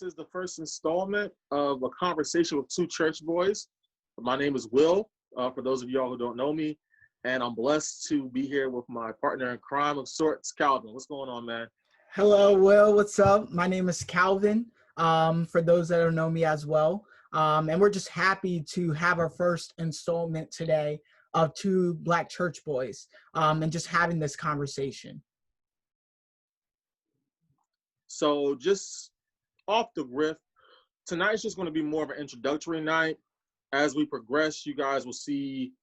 is the first installment of a conversation with two church boys. My name is Will, for those of y'all who don't know me, and I'm blessed to be here with my partner in crime of sorts, Calvin. What's going on, man? Hello, Will. What's up? My name is Calvin, for those that don't know me as well. And we're just happy to have our first installment today of two Black church boys and just having this conversation. So just off the riff, tonight's just going to be more of an introductory night. As we progress, you guys will see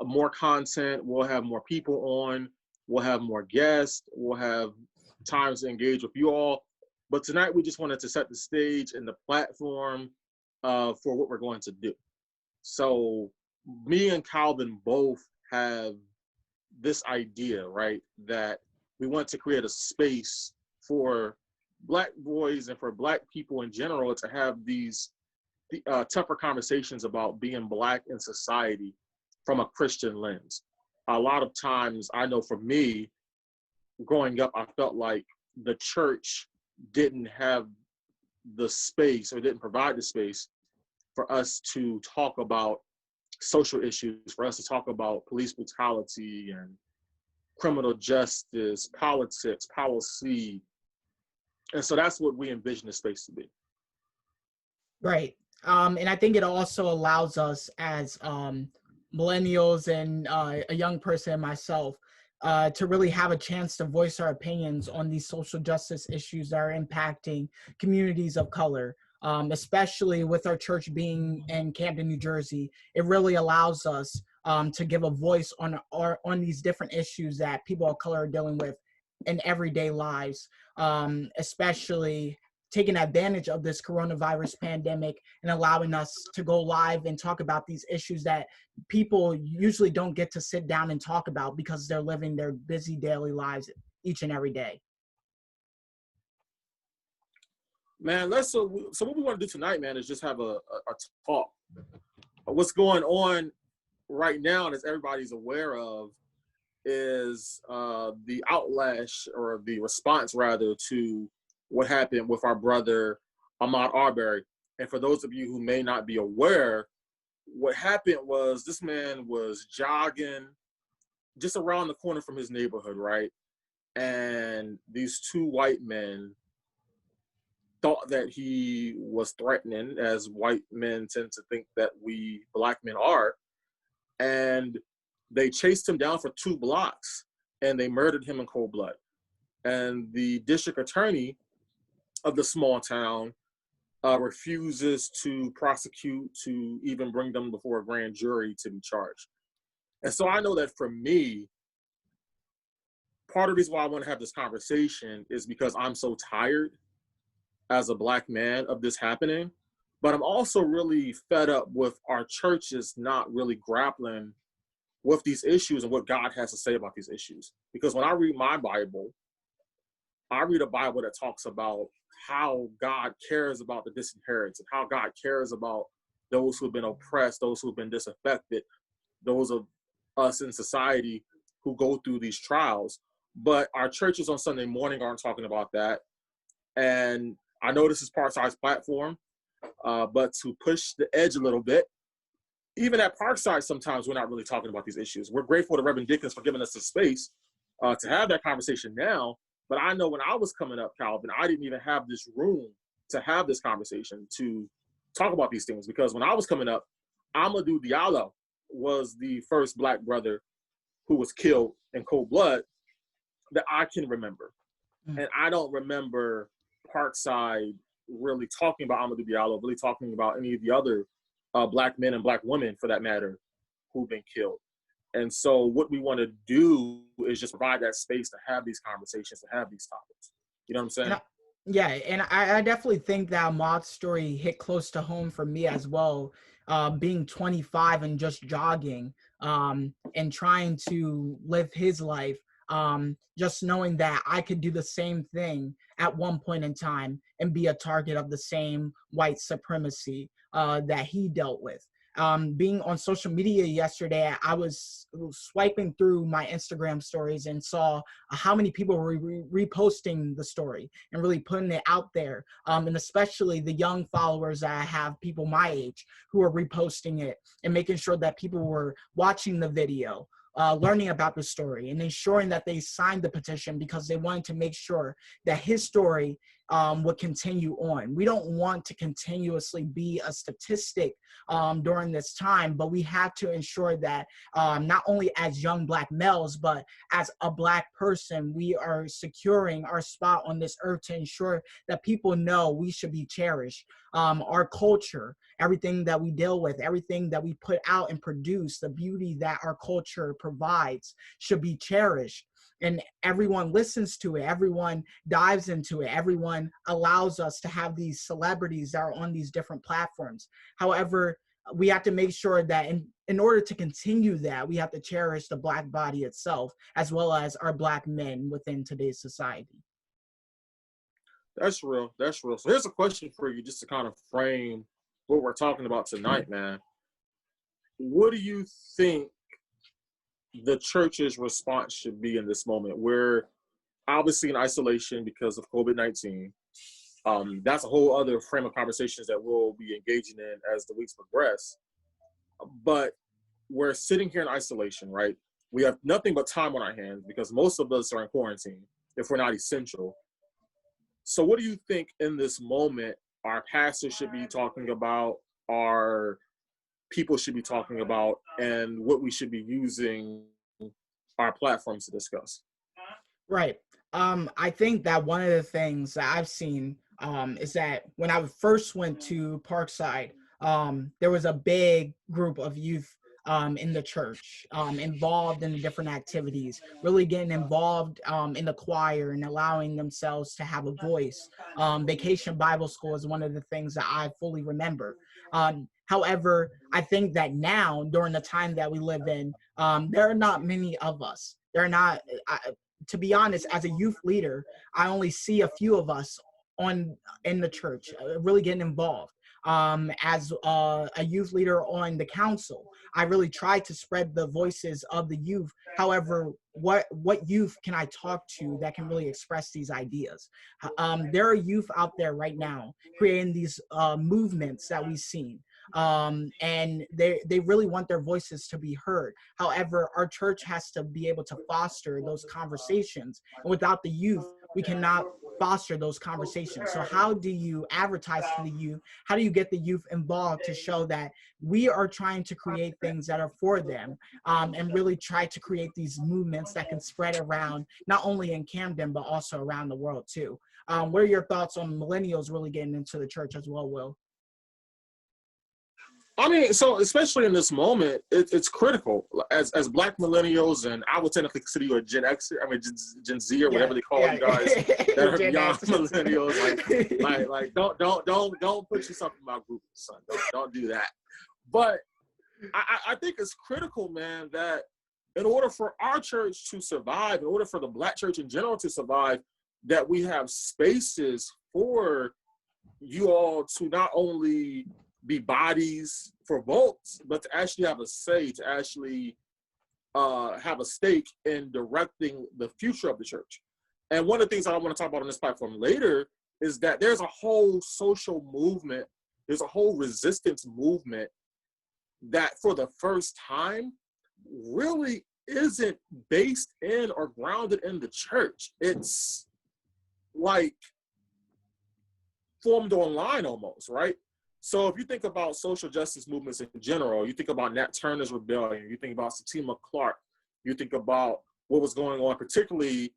more content. We'll have more people on. We'll have more guests. We'll have times to engage with you all. But tonight, we just wanted to set the stage and the platform for what we're going to do. So me and Calvin both have this idea, right, that we want to create a space for Black boys and for Black people in general to have these tougher conversations about being Black in society from a Christian lens. A lot of times, I know for me, growing up, I felt like the church didn't have the space or didn't provide the space for us to talk about social issues, for us to talk about police brutality and criminal justice, politics, policy. And so that's what we envision the space to be. Right. And I think it also allows us as millennials and a young person myself to really have a chance to voice our opinions on these social justice issues that are impacting communities of color, especially with our church being in Camden, New Jersey. It really allows us to give a voice on these different issues that people of color are dealing with in everyday lives, especially taking advantage of this coronavirus pandemic and allowing us to go live and talk about these issues that people usually don't get to sit down and talk about because they're living their busy daily lives each and every day. Man, so what we want to do tonight, man, is just have a talk. What's going on right now, and as everybody's aware of, is the outlash or the response rather to what happened with our brother Ahmaud Arbery. And for those of you who may not be aware, what happened was this man was jogging just around the corner from his neighborhood, right? And these two white men thought that he was threatening, as white men tend to think that we Black men are. And they chased him down for 2 blocks and they murdered him in cold blood. And the district attorney of the small town refuses to prosecute, to even bring them before a grand jury to be charged. And so I know that for me, part of the reason why I want to have this conversation is because I'm so tired as a Black man of this happening, but I'm also really fed up with our churches not really grappling with these issues and what God has to say about these issues. Because when I read my Bible, I read a Bible that talks about how God cares about the disinherited, how God cares about those who have been oppressed, those who have been disaffected, those of us in society who go through these trials. But our churches on Sunday morning aren't talking about that. And I know this is Parkside's platform, but to push the edge a little bit, even at Parkside, sometimes we're not really talking about these issues. We're grateful to Reverend Dickens for giving us the space to have that conversation now. But I know when I was coming up, Calvin, I didn't even have this room to have this conversation, to talk about these things. Because when I was coming up, Amadou Diallo was the first Black brother who was killed in cold blood that I can remember. And I don't remember Parkside really talking about Amadou Diallo, really talking about any of the other Black men and Black women, for that matter, who've been killed. And so what we want to do is just provide that space to have these conversations, to have these topics. You know what I'm saying? And I definitely think that Ahmaud's story hit close to home for me as well, being 25 and just jogging and trying to live his life, just knowing that I could do the same thing at one point in time and be a target of the same white supremacy that he dealt with. Being on social media yesterday, I was swiping through my Instagram stories and saw how many people were reposting the story and really putting it out there. And especially the young followers that I have, people my age, who are reposting it and making sure that people were watching the video, learning about the story, and ensuring that they signed the petition because they wanted to make sure that his story would continue on. We don't want to continuously be a statistic during this time, but we have to ensure that not only as young Black males, but as a Black person, we are securing our spot on this earth to ensure that people know we should be cherished. Our culture, everything that we deal with, everything that we put out and produce, the beauty that our culture provides should be cherished. And everyone listens to it, everyone dives into it, everyone allows us to have these celebrities that are on these different platforms. However, we have to make sure that in order to continue that, we have to cherish the Black body itself, as well as our Black men within today's society. That's real. That's real. So here's a question for you, just to kind of frame what we're talking about tonight, man. What do you think the church's response should be in this moment? We're obviously in isolation because of COVID-19. That's a whole other frame of conversations that we'll be engaging in as the weeks progress. But we're sitting here in isolation, right? We have nothing but time on our hands because most of us are in quarantine if we're not essential. So what do you think in this moment our pastors should be talking about, our people should be talking about, and what we should be using our platforms to discuss? Right. I think that one of the things that I've seen is that when I first went to Parkside, there was a big group of youth in the church, involved in the different activities, really getting involved in the choir and allowing themselves to have a voice. Vacation Bible School is one of the things that I fully remember. However, I think that now, during the time that we live in, there are not many of us. There are not, to be honest, as a youth leader, I only see a few of us in the church really getting involved. As a youth leader on the council, I really try to spread the voices of the youth. However, what youth can I talk to that can really express these ideas? There are youth out there right now creating these movements that we've seen. And they really want their voices to be heard. However, our church has to be able to foster those conversations. And without the youth, we cannot foster those conversations. So how do you advertise to the youth? How do you get the youth involved to show that we are trying to create things that are for them, and really try to create these movements that can spread around, not only in Camden, but also around the world too? What are your thoughts on millennials really getting into the church as well, Will? I mean, so especially in this moment, it's critical as Black millennials, and I would technically consider you a Gen X, I mean Gen Z or whatever they call you guys that are beyond millennials. Like don't put yourself in my group, son. Don't do that. But I think it's critical, man, that in order for our church to survive, in order for the Black church in general to survive, that we have spaces for you all to not only be bodies for votes, but to actually have a say, to actually have a stake in directing the future of the church. And one of the things I want to talk about on this platform later is that there's a whole social movement, there's a whole resistance movement that for the first time really isn't based in or grounded in the church. It's like formed online almost, right? So if you think about social justice movements in general, you think about Nat Turner's rebellion, you think about Satima Clark, you think about what was going on, particularly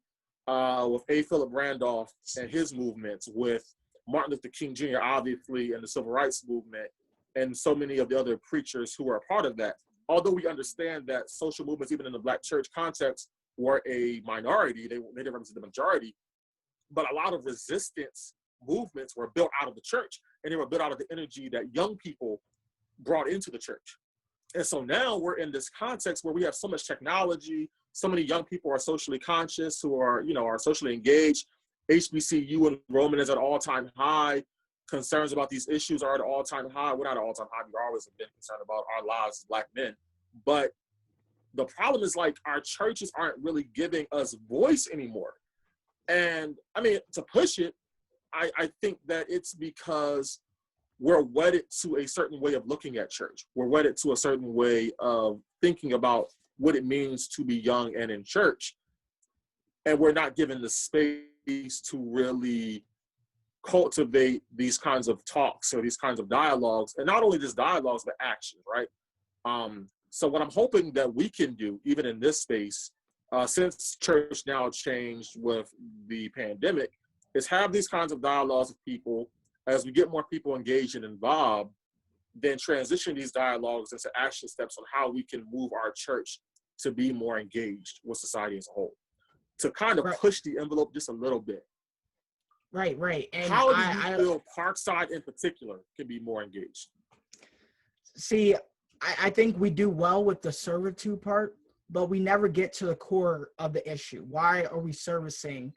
with A. Philip Randolph and his movements, with Martin Luther King Jr., obviously, and the civil rights movement, and so many of the other preachers who are a part of that. Although we understand that social movements, even in the Black church context, were a minority, they didn't represent the majority, but a lot of resistance movements were built out of the church, and they were built out of the energy that young people brought into the church. And so now we're in this context where we have so much technology, so many young people are socially conscious, who are, are socially engaged. HBCU enrollment is at an all-time high. concerns about these issues are at an all-time high. We're not at an all-time high. We've always been concerned about our lives as Black men. But the problem is, like, our churches aren't really giving us voice anymore. And I mean, to push it, I think that it's because we're wedded to a certain way of looking at church. We're wedded to a certain way of thinking about what it means to be young and in church. And we're not given the space to really cultivate these kinds of talks or these kinds of dialogues, and not only just dialogues, but actions, right? So what I'm hoping that we can do, even in this space, since church now changed with the pandemic, is have these kinds of dialogues with people. As we get more people engaged and involved, then transition these dialogues into action steps on how we can move our church to be more engaged with society as a whole, to kind of push the envelope just a little bit. Right. And how do you feel Parkside in particular can be more engaged? See, I think we do well with the servitude part, but we never get to the core of the issue. Why are we servicing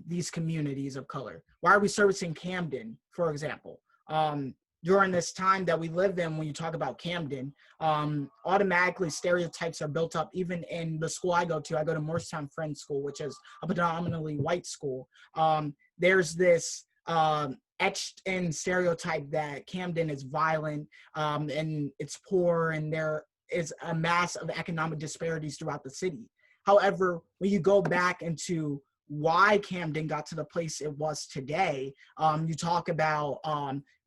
these communities of color? Why are we servicing Camden, for example? During this time that we live in, when you talk about Camden, automatically stereotypes are built up. Even in the school I go to Morristown Friends School, which is a predominantly white school. There's this etched in stereotype that Camden is violent and it's poor, and there is a mass of economic disparities throughout the city. However, when you go back into why Camden got to the place it was today, you talk about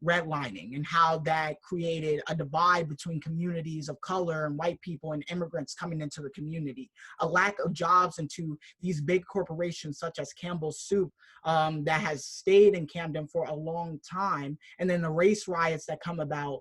redlining and how that created a divide between communities of color and white people and immigrants coming into the community, a lack of jobs into these big corporations such as Campbell's Soup that has stayed in Camden for a long time, and then the race riots that come about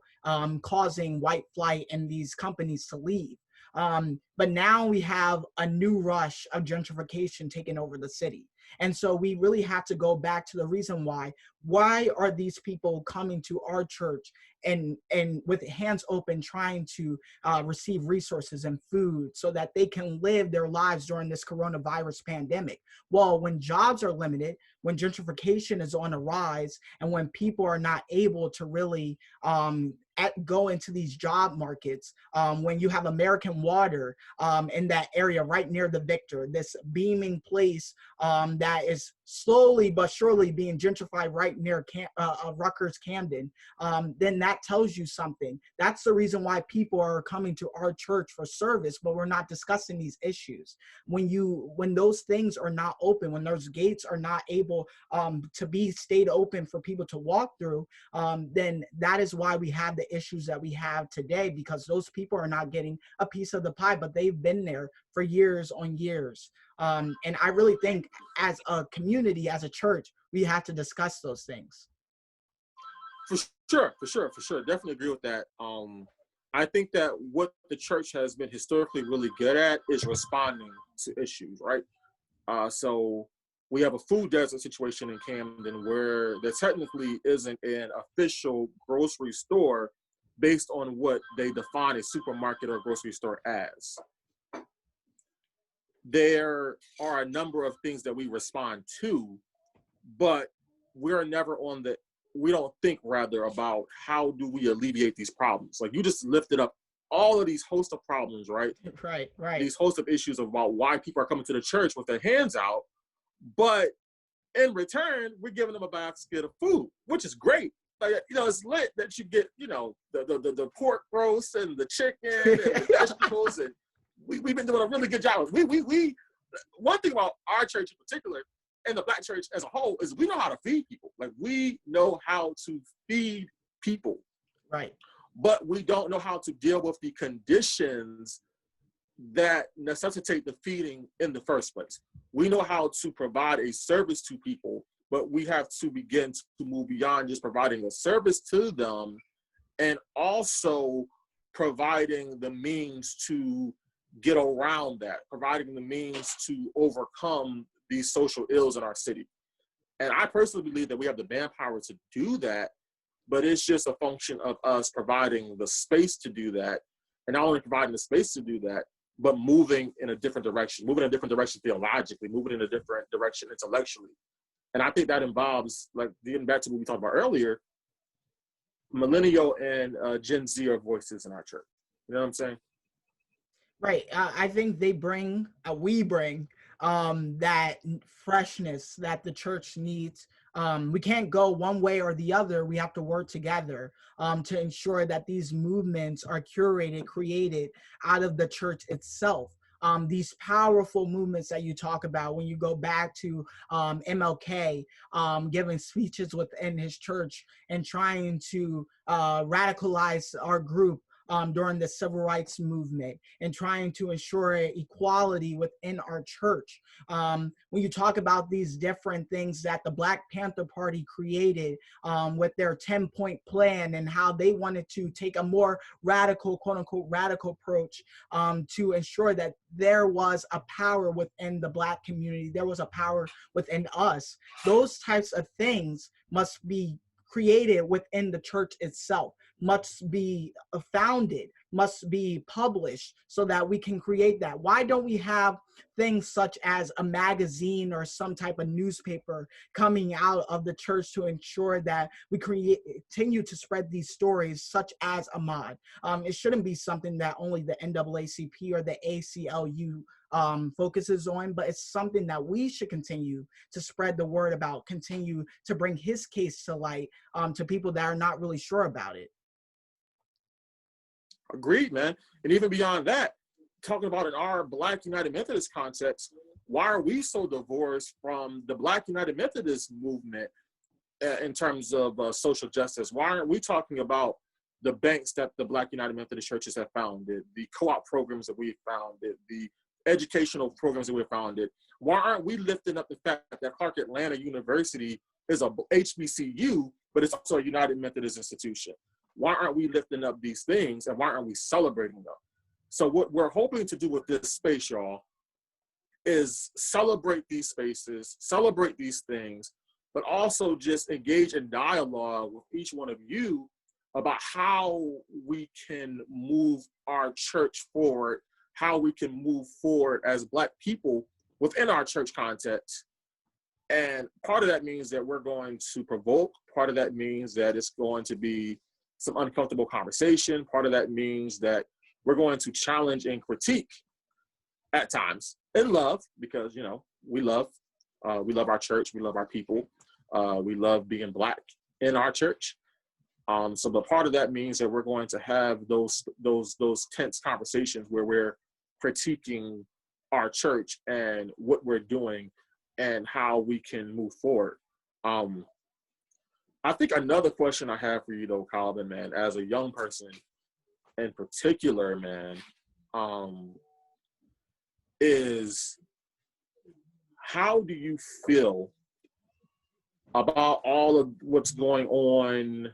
causing white flight and these companies to leave. But now we have a new rush of gentrification taking over the city. And so we really have to go back to the reason why are these people coming to our church and with hands open trying to receive resources and food so that they can live their lives during this coronavirus pandemic? Well, when jobs are limited, when gentrification is on a rise, and when people are not able to really go into these job markets, when you have American Water in that area right near the Victor, this beaming place that is slowly but surely being gentrified right near Rutgers Camden, then that tells you something. That's the reason why people are coming to our church for service, but we're not discussing these issues. When those things are not open, when those gates are not able to be stayed open for people to walk through, then that is why we have the issues that we have today, because those people are not getting a piece of the pie, but they've been there for years on years. And I really think as a community, as a church, we have to discuss those things. For sure. Definitely agree with that. I think that what the church has been historically really good at is responding to issues, right? So we have a food desert situation in Camden where there technically isn't an official grocery store based on what they define a supermarket or grocery store as. There are a number of things that we respond to, but we don't think rather about how do we alleviate these problems. Like, you just lifted up all of these host of problems, right? Right. These host of issues about why people are coming to the church with their hands out, but in return, we're giving them a basket of food, which is great. Like, it's lit that you get, the pork roast and the chicken and the vegetables, and we've been doing a really good job. We one thing about our church in particular, and the Black church as a whole, is we know how to feed people. Like, we know how to feed people. Right. But we don't know how to deal with the conditions that necessitate the feeding in the first place. We know how to provide a service to people, but we have to begin to move beyond just providing a service to them, and also providing the means to get around that, providing the means to overcome these social ills in our city. And I personally believe that we have the manpower to do that, but it's just a function of us providing the space to do that, and not only providing the space to do that, but moving in a different direction theologically, moving in a different direction intellectually. And I think that involves, like, getting back to what we talked about earlier, millennial and Gen Z are voices in our church. You know what I'm saying? Right. I think we bring that freshness that the church needs. We can't go one way or the other. We have to work together to ensure that these movements are curated, created out of the church itself. These powerful movements that you talk about when you go back to MLK giving speeches within his church and trying to radicalize our group during the civil rights movement and trying to ensure equality within our church. When you talk about these different things that the Black Panther Party created with their 10-point plan and how they wanted to take a more radical, quote unquote, radical approach to ensure that there was a power within the Black community, there was a power within us. Those types of things must be created within the church itself, must be founded, must be published so that we can create that. Why don't we have things such as a magazine or some type of newspaper coming out of the church to ensure that we continue to spread these stories such as Ahmaud? It shouldn't be something that only the NAACP or the ACLU focuses on, but it's something that we should continue to spread the word about, continue to bring his case to light to people that are not really sure about it. Agreed, man. And even beyond that, talking about in our Black United Methodist context, why are we so divorced from the Black United Methodist movement in terms of social justice? Why aren't we talking about the banks that the Black United Methodist churches have founded, the co-op programs that we've founded, the educational programs that we've founded? Why aren't we lifting up the fact that Clark Atlanta University is a HBCU, but it's also a United Methodist institution? Why aren't we lifting up these things, and why aren't we celebrating them? So what we're hoping to do with this space, y'all, is celebrate these spaces, celebrate these things, but also just engage in dialogue with each one of you about how we can move our church forward, how we can move forward as Black people within our church context. And part of that means that we're going to provoke. Part of that means that it's going to be some uncomfortable conversation. Part of that means that we're going to challenge and critique at times in love, because, you know, we love our church, we love our people, we love being Black in our church. So the part of that means that we're going to have those tense conversations where we're critiquing our church and what we're doing and how we can move forward. I think another question I have for you though, Calvin, man, as a young person in particular, man, is how do you feel about all of what's going on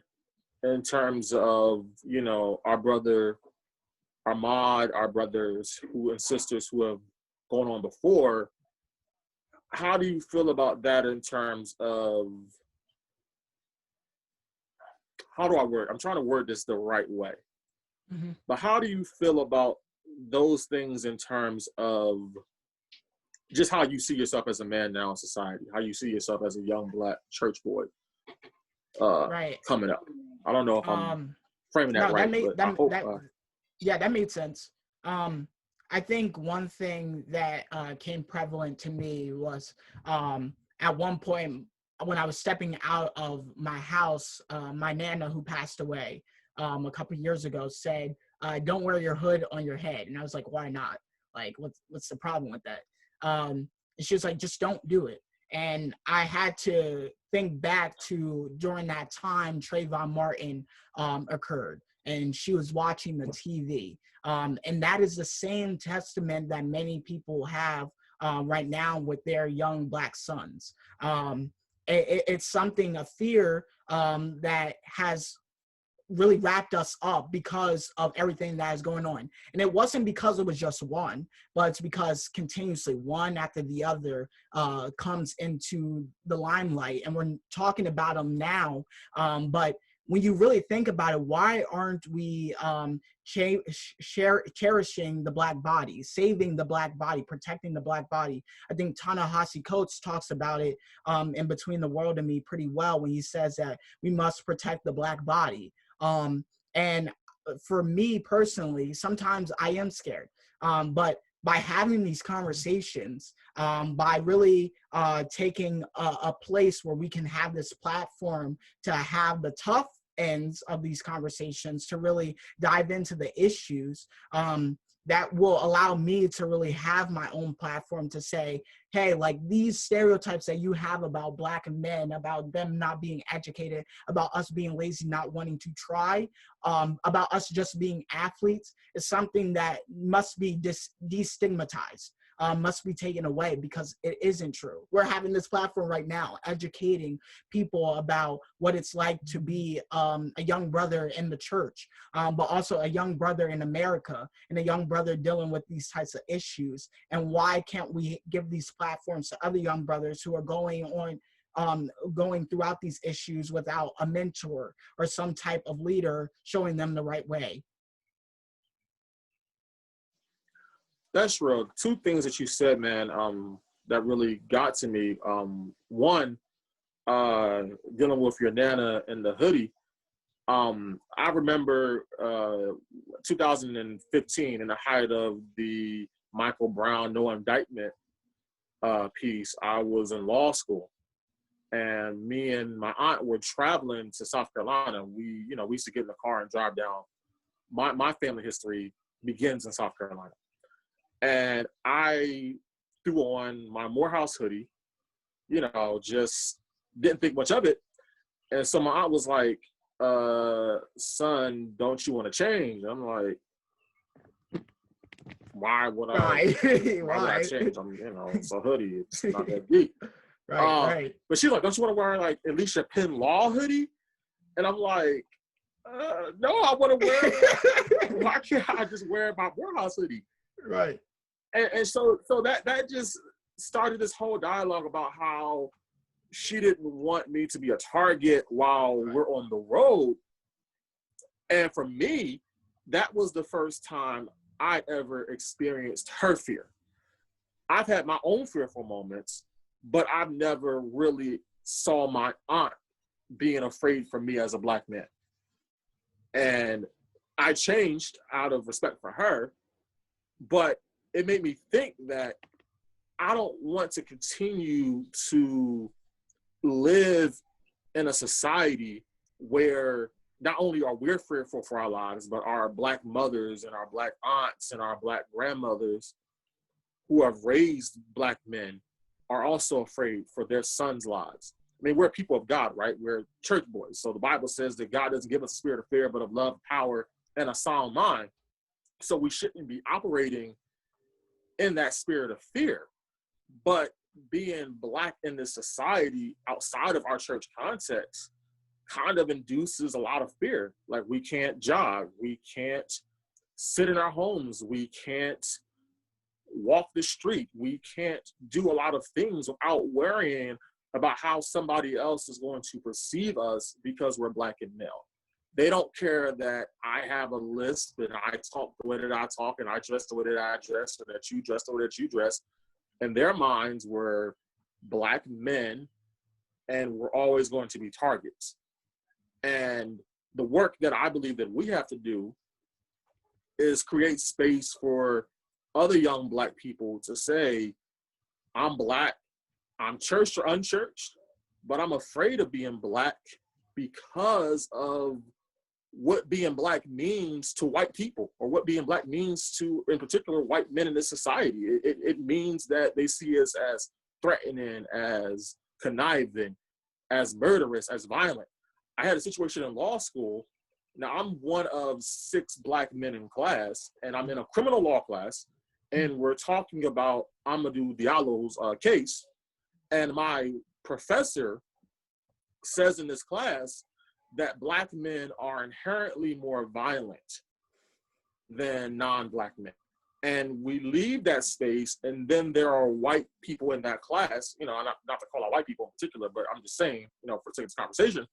in terms of, you know, our brother Ahmaud, our brothers who and sisters who have gone on before? How do you feel about that in terms of, how do I word? I'm trying to word this the right way. Mm-hmm. But how do you feel about those things in terms of just how you see yourself as a man now in society, how you see yourself as a young Black church boy right. coming up? I don't know if I'm framing that right. Yeah, that made sense. I think one thing that came prevalent to me was at one point when I was stepping out of my house, my Nana, who passed away a couple of years ago, said, don't wear your hood on your head. And I was like, why not? Like, what's the problem with that? And she was like, just don't do it. And I had to think back to during that time Trayvon Martin occurred, and she was watching the TV. And that is the same testament that many people have right now with their young Black sons. It's something, a fear that has really wrapped us up because of everything that is going on. And it wasn't because it was just one, but it's because continuously one after the other comes into the limelight, and we're talking about them now. But when you really think about it, why aren't we cherishing the Black body, saving the Black body, protecting the Black body? I think Ta-Nehisi Coates talks about it in Between the World and Me pretty well when he says that we must protect the Black body. And for me personally, sometimes I am scared, but by having these conversations, by really taking a place where we can have this platform to have the tough ends of these conversations, to really dive into the issues, that will allow me to really have my own platform to say, hey, like these stereotypes that you have about Black men, about them not being educated, about us being lazy, not wanting to try, about us just being athletes, is something that must be destigmatized, must be taken away, because it isn't true. We're having this platform right now, educating people about what it's like to be a young brother in the church, but also a young brother in America, and a young brother dealing with these types of issues. And why can't we give these platforms to other young brothers who are going throughout these issues without a mentor or some type of leader showing them the right way? That's real. Two things that you said, man, that really got to me. One, dealing with your Nana and the hoodie. I remember 2015, in the height of the Michael Brown no indictment piece. I was in law school, and me and my aunt were traveling to South Carolina. We used to get in the car and drive down. My family history begins in South Carolina. And I threw on my Morehouse hoodie, just didn't think much of it. And so my aunt was like, son, don't you want to change? I'm like, why would I change? It's a hoodie. It's not that deep. Right. But she's like, don't you want to wear like at least your Penn Law hoodie? And I'm like, no, I want to wear, why can't I just wear my Morehouse hoodie? Right. And so that just started this whole dialogue about how she didn't want me to be a target while we're on the road. And for me, that was the first time I ever experienced her fear. I've had my own fearful moments, but I've never really saw my aunt being afraid for me as a Black man. And I changed out of respect for her, but it made me think that I don't want to continue to live in a society where not only are we fearful for our lives, but our Black mothers and our Black aunts and our Black grandmothers who have raised Black men are also afraid for their sons' lives. I mean, we're people of God, right? We're church boys. So the Bible says that God doesn't give us a spirit of fear, but of love, power, and a sound mind. So we shouldn't be operating in that spirit of fear. But being Black in this society outside of our church context kind of induces a lot of fear. Like, we can't jog, we can't sit in our homes, we can't walk the street, we can't do a lot of things without worrying about how somebody else is going to perceive us because we're Black and male. They don't care that I have a list, and I talk the way that I talk, and I dress the way that I dress, and that you dress the way that you dress. In their minds, we're Black men, and we're always going to be targets. And the work that I believe that we have to do is create space for other young Black people to say, I'm Black, I'm churched or unchurched, but I'm afraid of being Black because of what being Black means to white people, or what being Black means to, in particular, white men in this society. It means that they see us as threatening, as conniving, as murderous, as violent. I had a situation in law school. Now, I'm one of 6 Black men in class, and I'm in a criminal law class, and we're talking about Amadou Diallo's case. And my professor says in this class that Black men are inherently more violent than non-Black men. And we leave that space, and then there are white people in that class, not to call out white people in particular, but I'm just saying, for sake of this conversation,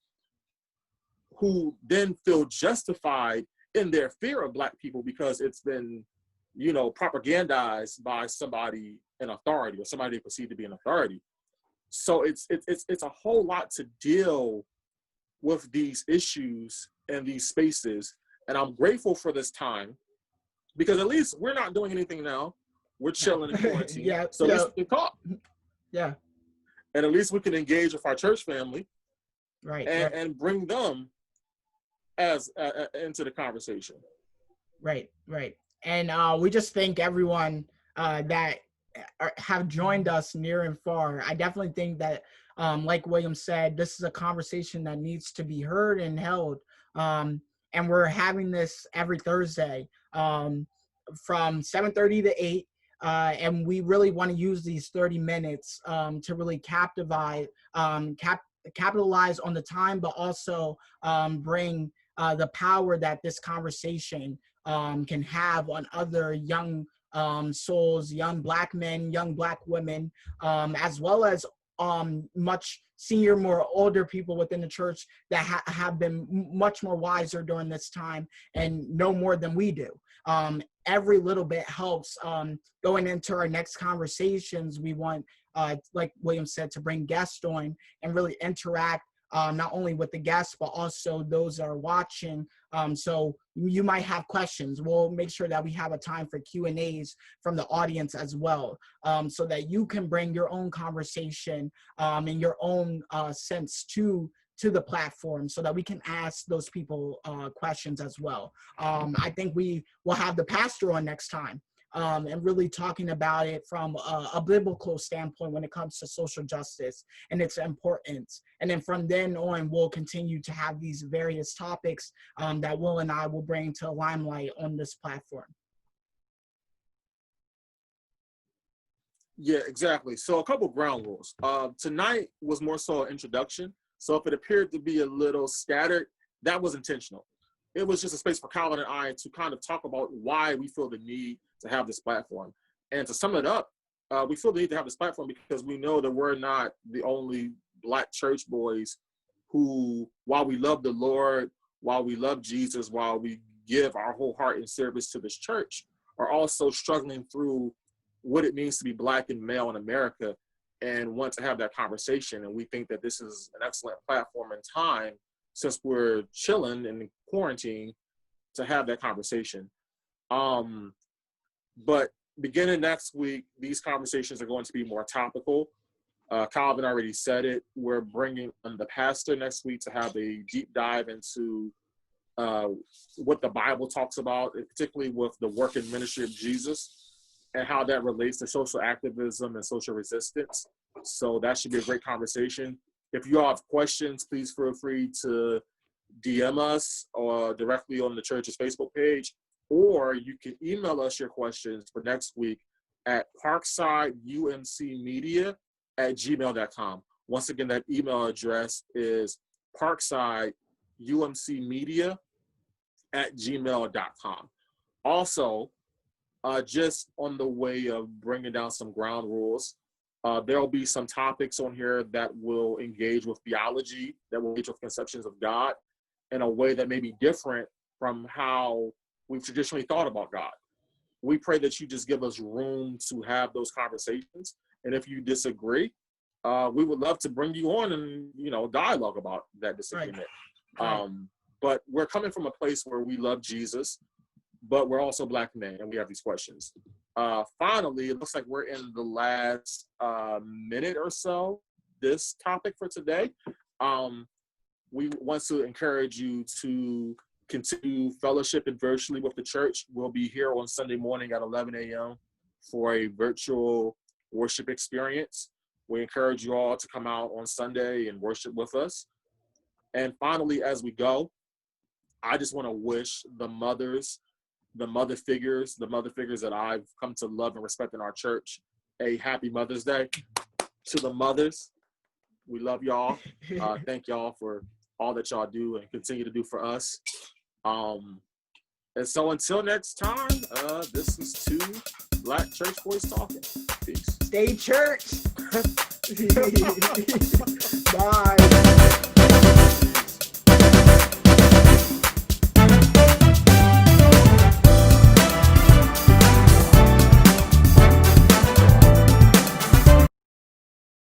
who then feel justified in their fear of Black people because it's been, propagandized by somebody in authority or somebody they perceive to be an authority. So it's a whole lot to deal with these issues and these spaces. And I'm grateful for this time because at least we're not doing anything now. We're chilling in quarantine. So at least we can talk. Yeah. And at least we can engage with our church family. Right. And bring them as into the conversation. Right. And we just thank everyone that have joined us near and far. I definitely think that, like William said, this is a conversation that needs to be heard and held. And we're having this every Thursday from 7:30 to 8. And we really want to use these 30 minutes to really capitalize on the time, but also bring the power that this conversation can have on other young souls, young Black men, young Black women, as well as much senior, more older people within the church that have been much more wiser during this time and know more than we do. Every little bit helps. Going into our next conversations, we want, like William said, to bring guests on and really interact not only with the guests, but also those that are watching. So you might have questions. We'll make sure that we have a time for Q&As from the audience as well, so that you can bring your own conversation and your own sense to the platform so that we can ask those people questions as well. I think we will have the pastor on next time. And really talking about it from a biblical standpoint when it comes to social justice and its importance. And then from then on, we'll continue to have these various topics that Will and I will bring to limelight on this platform. Yeah, exactly. So a couple ground rules. Tonight was more so an introduction. So if it appeared to be a little scattered, that was intentional. It was just a space for Colin and I to kind of talk about why we feel the need to have this platform. And to sum it up, we feel the need to have this platform because we know that we're not the only Black church boys who, while we love the Lord, while we love Jesus, while we give our whole heart in service to this church, are also struggling through what it means to be Black and male in America and want to have that conversation. And we think that this is an excellent platform and time, since we're chilling in quarantine, to have that conversation. But beginning next week, these conversations are going to be more topical. Calvin already said it. We're bringing on the pastor next week to have a deep dive into what the Bible talks about, particularly with the work and ministry of Jesus and how that relates to social activism and social resistance. So that should be a great conversation. If you all have questions, please feel free to DM us or directly on the church's Facebook page, or you can email us your questions for next week at parksideumcmedia@gmail.com. Once again, that email address is parksideumcmedia@gmail.com. Also, just on the way of bringing down some ground rules, there'll be some topics on here that will engage with theology, that will engage with conceptions of God in a way that may be different from how we've traditionally thought about God. We pray that you just give us room to have those conversations. And if you disagree, we would love to bring you on and, dialogue about that disagreement. Right. But we're coming from a place where we love Jesus, but we're also Black men, and we have these questions. Finally, it looks like we're in the last minute or so, this topic for today. We want to encourage you to continue fellowshipping virtually with the church. We'll be here on Sunday morning at 11 a.m. for a virtual worship experience. We encourage you all to come out on Sunday and worship with us. And finally, as we go, I just want to wish the mother figures that I've come to love and respect in our church, a happy Mother's Day. To the mothers, we love y'all. Thank y'all for all that y'all do and continue to do for us. And so until next time, this is two Black church boys talking. Peace. Stay church. Bye.